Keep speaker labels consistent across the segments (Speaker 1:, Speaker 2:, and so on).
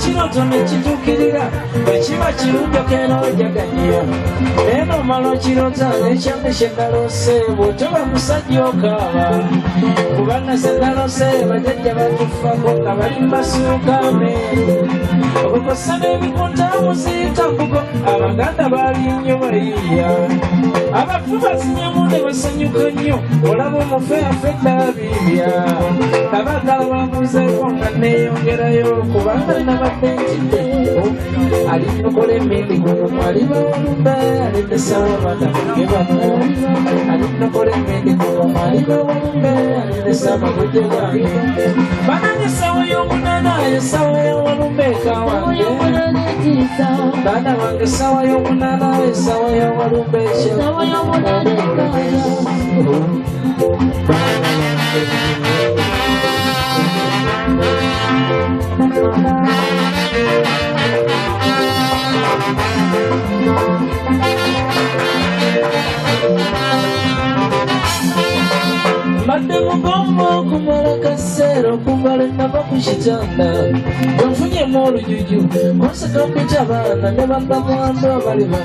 Speaker 1: Kiroto nekitukirira ekiba kirungi okera ojaganya eno malo kirota nekyambe kyendalose bwotoba musajja okaaba kubanga sendalose bajajja batufako nga balimbasuuka meeru okukosa n'ebikunta muziyita mbugo abaganda bali nnyo bayiiya abafu bazinyamu ne basanyuka nnyo olaba omufeafe ddaabibya abagala bambuzeeko nga neeyongerayo kubanga nabadde ntidde alinokola emindi gumu aliba walumbe alindesawo abaana bange bano alinokola emindi gumu aliba walumbe alindesa amagujjo gange banange esawo y'omunana esawo y'owalumbe ekawange baana bange esawa y'omunana esawa y'owalumbe mbadde mugomba okumala kaseera okuvala enava ku kitanda bwenfunyemu olujuju konseka mpita abaana ne baggamwandu abaliba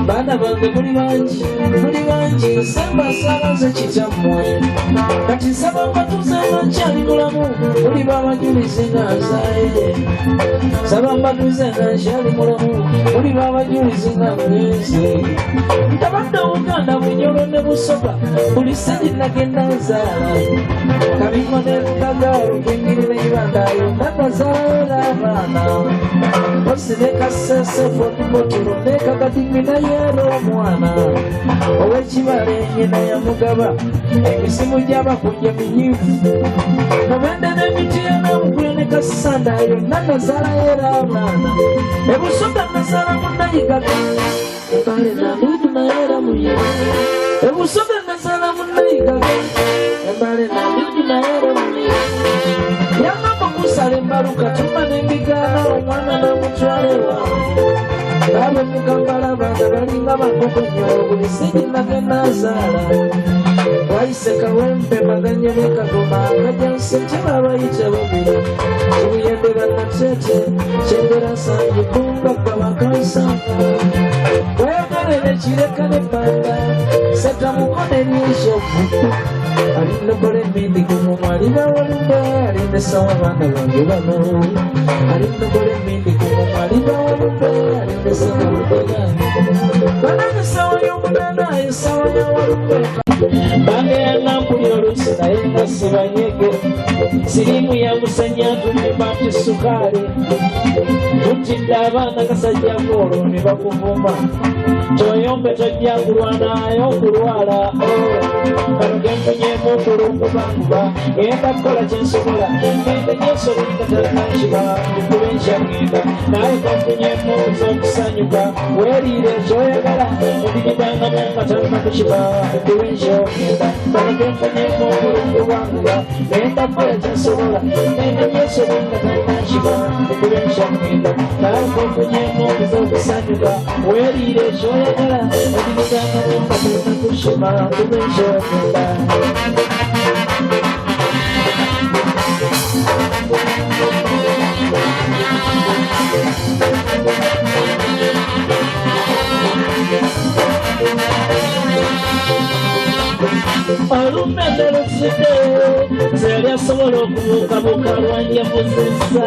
Speaker 1: baana bange muli bangi semba nsaabaze kitammwe kati nsaba mbatuze nga nkyali mulamu muli babajulizi nga nzaaye nsaba mbatuze nga nkyali mulamu muli babajulizi nga mwenzi ntabadde Uganda Bunyoro ne Busoga buli sedi nagenda nzaala kabingo n'ebitagaalo gengirira ebibandayo nanazaala abaana bosi nekasese fotibotolo nekakadimi nayeera omwana ow'ekibala enyina yamugaba emisimu gy'abakujja minyivu mubende n'emitiya n'amugule ne kasandayo nanazaala yeera abaana ebusoga nazaala munayigaga ebale nanduudu nayeera muyivu ebusoga nazaala munayigaga ebale nanduudu nayeera muyivu yamamba kusala embaluka tuma n'embigaana omwana n'omutwalirwa babe mugambala abaana balinga bakokonyolo buli sidi nagenda azaala wayise kawempe maganya n'ekagoma akajjanse kyebabayita babiri kibuyembe bannatete kyengera sanji bunga gabakansanga weyogerere kireka n'ebbanga setamukono eryeshovu alinokola emindi gumumu aliba walumbe alindesawo abaana bange bano alinokola emindi gumumu aliba walumbe alindesawo amagujjo gange banange esawa y'omunana esawa y'awalumbe bange yanampuli oluusi naye nga sibanyege sirimu ya musanya tumibati sukaali tutidde abaana kasajja ng'olwo ne bakuvuma toyombe tojja kulwanayo okulwala kano genfunyemu okulukubakuba genda kukola kyensobola ngende nyesobika talinakiba kuba enkyagenda naye kanfunyemu okuza weeriire ekyoyagala obigibangamu nga talina kukiba kuba enkyagenda kano genfunyemu okulukubakuba genda kukola kyensobola ngende nyesobika talinakiba kuba enkyagenda naye kanfunyemu okuza weeriire ekyoyagala obigibangamu nga talina kukiba kuba enkyagenda olumende luside zeri asobola okubuukabuuka lwanjemuzisa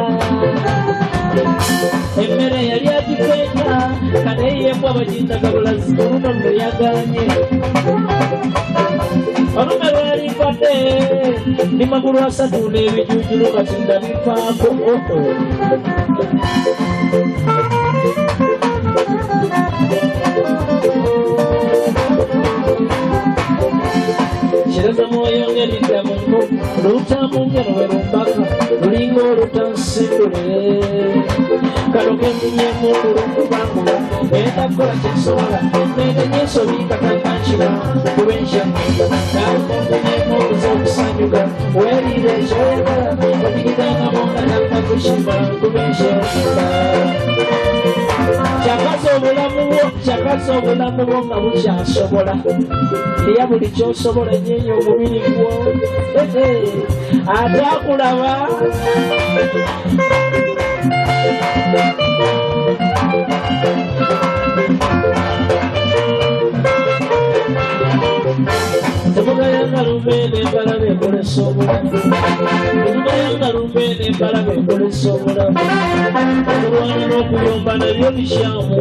Speaker 1: emmere yali agipenya kaneyembwa bagindagabulazi oluno nno yaganye olume lwalifadde ndi magulu asatu n'ebijujulu kati ndabifaako kireza mwoyo ng'eridda munno lutamunge nwerumbaka lulinga olutansindule kano genfunyemu olulukubangula genda kukola kyensobola nende nyesobika kanankiba kuba enkyagenda naye genfunyemu okuza okusanyuka weeriire ekyoyagala obigigangamu nga talina kukiba kuba enkyagenda kyakaza obulamu bwo nga bukyasobola era buli kyosobola nyeenya omubiri gwo ate akulaba temugayanga lumbeene embalabe ekolesa obulamu temugayanga lumbeene embalabe ekolesa obulamu okulwana n'okuyomba nabyo bikyamu